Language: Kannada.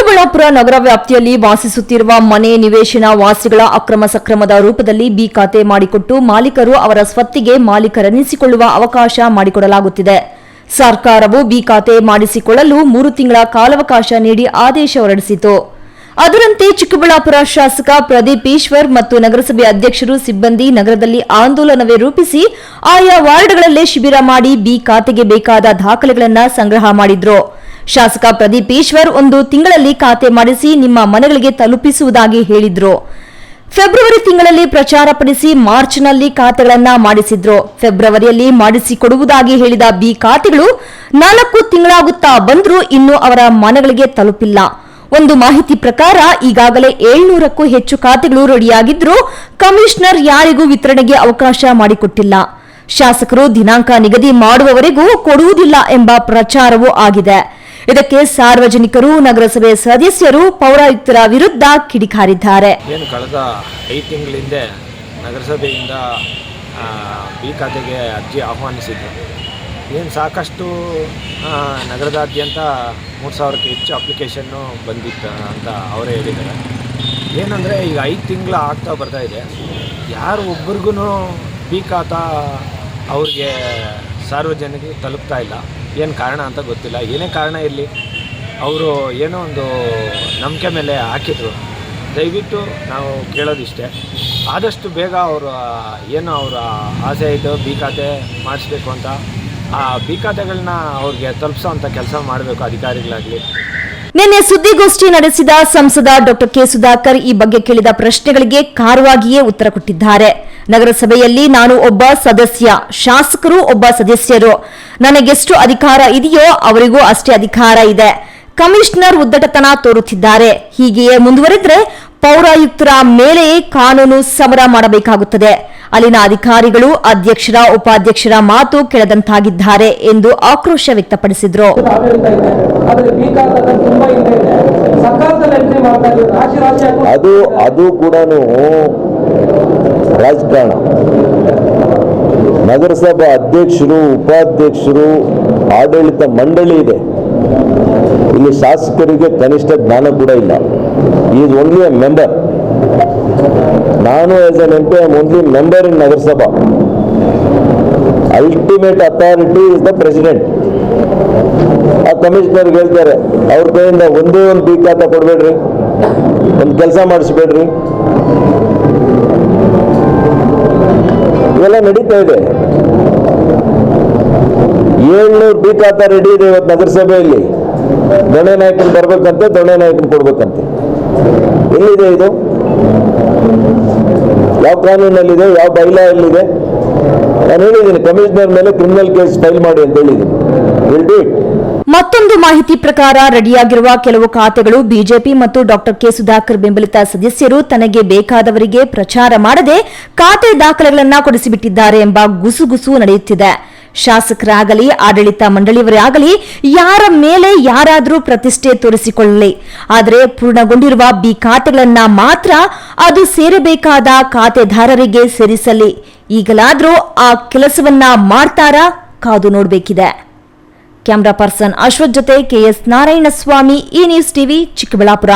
ಚಿಕ್ಕಬಳ್ಳಾಪುರ ನಗರ ವ್ಯಾಪ್ತಿಯಲ್ಲಿ ವಾಸಿಸುತ್ತಿರುವ ಮನೆ ನಿವೇಶನ ವಾಸಿಗಳ ಅಕ್ರಮ ಸಕ್ರಮದ ರೂಪದಲ್ಲಿ ಬಿ ಖಾತೆ ಮಾಡಿಕೊಟ್ಟು ಮಾಲೀಕರು ಅವರ ಸ್ವತ್ತಿಗೆ ಮಾಲೀಕರೆನಿಸಿಕೊಳ್ಳುವ ಅವಕಾಶ ಮಾಡಿಕೊಡಲಾಗುತ್ತಿದೆ. ಸರ್ಕಾರವು ಬಿ ಖಾತೆ ಮಾಡಿಸಿಕೊಳ್ಳಲು 3 ತಿಂಗಳ ಕಾಲಾವಕಾಶ ನೀಡಿ ಆದೇಶ ಹೊರಡಿಸಿತು. ಅದರಂತೆ ಚಿಕ್ಕಬಳ್ಳಾಪುರ ಶಾಸಕ ಪ್ರದೀಪ್ ಈಶ್ವರ್ ಮತ್ತು ನಗರಸಭೆ ಅಧ್ಯಕ್ಷರು ಸಿಬ್ಬಂದಿ ನಗರದಲ್ಲಿ ಆಂದೋಲನವೇ ರೂಪಿಸಿ ಆಯಾ ವಾರ್ಡ್ಗಳಲ್ಲೇ ಶಿಬಿರ ಮಾಡಿ ಬಿ ಖಾತೆಗೆ ಬೇಕಾದ ದಾಖಲೆಗಳನ್ನು ಸಂಗ್ರಹ ಮಾಡಿದ್ರು. ಶಾಸಕ ಪ್ರದೀಪ್ ಈಶ್ವರ್ 1 ತಿಂಗಳಲ್ಲಿ ಖಾತೆ ಮಾಡಿಸಿ ನಿಮ್ಮ ಮನೆಗಳಿಗೆ ತಲುಪಿಸುವುದಾಗಿ ಹೇಳಿದ್ರು. ಫೆಬ್ರವರಿ ತಿಂಗಳಲ್ಲಿ ಪ್ರಚಾರ ಪಡಿಸಿ ಮಾರ್ಚ್ನಲ್ಲಿ ಖಾತೆಗಳನ್ನು ಮಾಡಿಸಿದ್ರು. ಫೆಬ್ರವರಿಯಲ್ಲಿ ಮಾಡಿಸಿಕೊಡುವುದಾಗಿ ಹೇಳಿದ ಬಿ ಖಾತೆಗಳು 4 ತಿಂಗಳಾಗುತ್ತಾ ಬಂದರೂ ಇನ್ನೂ ಅವರ ಮನೆಗಳಿಗೆ ತಲುಪಿಲ್ಲ. ಒಂದು ಮಾಹಿತಿ ಪ್ರಕಾರ ಈಗಾಗಲೇ 700ಕ್ಕೂ ಹೆಚ್ಚು ಖಾತೆಗಳು ರೆಡಿಯಾಗಿದ್ದರೂ ಕಮಿಷನರ್ ಯಾರಿಗೂ ವಿತರಣೆಗೆ ಅವಕಾಶ ಮಾಡಿಕೊಟ್ಟಿಲ್ಲ. ಶಾಸಕರು ದಿನಾಂಕ ನಿಗದಿ ಮಾಡುವವರೆಗೂ ಕೊಡುವುದಿಲ್ಲ ಎಂಬ ಪ್ರಚಾರವೂ ಆಗಿದೆ. ಇದಕ್ಕೆ ಸಾರ್ವಜನಿಕರು, ನಗರಸಭೆ ಸದಸ್ಯರು ಪೌರಾಯುಕ್ತರ ವಿರುದ್ಧ ಕಿಡಿಕಾರಿದ್ದಾರೆ. ಕಳೆದ 5 ತಿಂಗಳಿಂದ ನಗರಸಭೆಯಿಂದ ಬಿ ಖಾತೆಗೆ ಅರ್ಜಿ ಆಹ್ವಾನಿಸಿದ್ರು. ಸಾಕಷ್ಟು ನಗರದಾದ್ಯಂತ 3,000ಕ್ಕೂ ಹೆಚ್ಚು ಅಪ್ಲಿಕೇಶನ್ನು ಬಂದಿತ್ತು ಅಂತ ಅವರೇ ಹೇಳಿದ್ದಾರೆ. ಏನಂದರೆ ಈಗ 5 ತಿಂಗಳು ಆಗ್ತಾ ಬರ್ತಾ ಇದೆ, ಯಾರು ಒಬ್ರಿಗೂ ಬಿ ಖಾತಾ ಅವ್ರಿಗೆ ಸಾರ್ವಜನಿಕರಿಗೆ ತಲುಪ್ತಾ ಇಲ್ಲ. ಏನು ಕಾರಣ ಅಂತ ಗೊತ್ತಿಲ್ಲ. ಏನೇ ಕಾರಣ ಇರಲಿ, ಅವರು ಏನೋ ಒಂದು ನಂಬಿಕೆ ಮೇಲೆ ಹಾಕಿದ್ರು. ದಯವಿಟ್ಟು ನಾವು ಕೇಳೋದಿಷ್ಟೇ, ಆದಷ್ಟು ಬೇಗ ಅವರು ಏನು ಅವರ ಆಸೆ ಇದ್ದು ಬಿ ಖಾತೆ ಮಾಡಿಸ್ಬೇಕು ಅಂತ ಆ ಬಿ ಖಾತೆಗಳನ್ನ ಅವ್ರಿಗೆ ತಲುಪಿಸೋವಂಥ ಕೆಲಸ ಮಾಡಬೇಕು ಅಧಿಕಾರಿಗಳಾಗಲಿ. ನಿನ್ನೆ ಸುದ್ದಿಗೋಷ್ಠಿ ನಡೆಸಿದ ಸಂಸದ ಡಾ ಕೆ ಸುಧಾಕರ್ ಈ ಬಗ್ಗೆ ಕೇಳಿದ ಪ್ರಶ್ನೆಗಳಿಗೆ ಖಾರವಾಗಿಯೇ ಉತ್ತರ ಕೊಟ್ಟಿದ್ದಾರೆ. ನಗರಸಭೆಯಲ್ಲಿ ನಾನು ಒಬ್ಬ ಸದಸ್ಯ, ಶಾಸಕರು ಒಬ್ಬ ಸದಸ್ಯರು. ನನಗೆಷ್ಟು ಅಧಿಕಾರ ಇದೆಯೋ ಅವರಿಗೂ ಅಷ್ಟೇ ಅಧಿಕಾರ ಇದೆ. ಕಮಿಷನರ್ ಉದ್ದಟತನ ತೋರುತ್ತಿದ್ದಾರೆ. ಹೀಗೆಯೇ ಮುಂದುವರೆದರೆ ಪೌರಾಯುಕ್ತರ ಮೇಲೆಯೇ ಕಾನೂನು ಸಮರ ಮಾಡಬೇಕಾಗುತ್ತದೆ. ಅಲ್ಲಿನ ಅಧಿಕಾರಿಗಳು ಅಧ್ಯಕ್ಷರ ಉಪಾಧ್ಯಕ್ಷರ ಮಾತು ಕೇಳದಂತಾಗಿದ್ದಾರೆ ಎಂದು ಆಕ್ರೋಶ ವ್ಯಕ್ತಪಡಿಸಿದರು. ಅದು ಕೂಡ ರಾಜಕಾರಣ. ನಗರಸಭಾ ಅಧ್ಯಕ್ಷರು, ಉಪಾಧ್ಯಕ್ಷರು, ಆಡಳಿತ ಮಂಡಳಿ ಇದೆ. ಇಲ್ಲಿ ಶಾಸಕರಿಗೆ ಕನಿಷ್ಠ ಜ್ಞಾನ ಕೂಡ ಇಲ್ಲ. Is only a member. ನಾನು as an MP I am only member in Nagarasabha. Ultimate authority is the president. ಆ ಕಮಿಷನರ್ಗೆ ಹೇಳ್ತಾರೆ, ಅವ್ರ ಕೈಯಿಂದ ಒಂದೇ ಒಂದು ಬಿ ಖಾತಾ ಕೊಡಬೇಡ್ರಿ, ಒಂದು ಕೆಲಸ ಮಾಡಿಸ್ಬೇಡ್ರಿ. ಇವೆಲ್ಲ ನಡೀತಾ ಇದೆ. 700 ಬಿ ಖಾತಾ ರೆಡಿ ಇದೆ ಇವತ್ತು ನಗರಸಭೆಯಲ್ಲಿ. ದೊಣೆ ನಾಯಕನ್ ಬರ್ಬೇಕಂತೆ, ದೊಣೆ ನಾಯಕನ್ ಕೊಡ್ಬೇಕಂತೆ. ಎಲ್ಲಿದೆ ಇದು? ಯಾವ ಕಾನೂನಲ್ಲಿದೆ? ಯಾವ ಬೈಲಾ ಎಲ್ಲಿದೆ? ನಾನು ಹೇಳಿದ್ದೀನಿ, ಕಮಿಷನರ್ ಮೇಲೆ ಕ್ರಿಮಿನಲ್ ಕೇಸ್ ಫೈಲ್ ಮಾಡಿ ಅಂತ ಹೇಳಿದ್ದೀನಿ. Will do it. ಮತ್ತೊಂದು ಮಾಹಿತಿ ಪ್ರಕಾರ ರೆಡಿಯಾಗಿರುವ ಕೆಲವು ಖಾತೆಗಳು ಬಿಜೆಪಿ ಮತ್ತು ಡಾ ಕೆ ಸುಧಾಕರ್ ಬೆಂಬಲಿತ ಸದಸ್ಯರು ತನಗೆ ಬೇಕಾದವರಿಗೆ ಪ್ರಚಾರ ಮಾಡದೆ ಖಾತೆ ದಾಖಲೆಗಳನ್ನು ಕೊಡಿಸಿಬಿಟ್ಟಿದ್ದಾರೆ ಎಂಬ ಗುಸುಗುಸು ನಡೆಯುತ್ತಿದೆ. ಶಾಸಕರಾಗಲಿ ಆಡಳಿತ ಮಂಡಳಿಯವರೇ ಆಗಲಿ ಯಾರ ಮೇಲೆ ಯಾರಾದರೂ ಪ್ರತಿಷ್ಠೆ ತೋರಿಸಿಕೊಳ್ಳಲಿ, ಆದರೆ ಪೂರ್ಣಗೊಂಡಿರುವ ಬಿ ಖಾತೆಗಳನ್ನ ಮಾತ್ರ ಅದು ಸೇರಬೇಕಾದ ಖಾತೆದಾರರಿಗೆ ಸೇರಿಸಲಿ. ಈಗಲಾದರೂ ಆ ಕೆಲಸವನ್ನ ಮಾಡ್ತಾರಾ? ಕಾದು ನೋಡಬೇಕಿದೆ. ಕ್ಯಾಮರಾ ಪರ್ಸನ್ ಅಶ್ವಥ್ ಜೊತೆ KS ನಾರಾಯಣಸ್ವಾಮಿ, ಈ ನ್ಯೂಸ್ ಟಿವಿ, ಚಿಕ್ಕಬಳ್ಳಾಪುರ.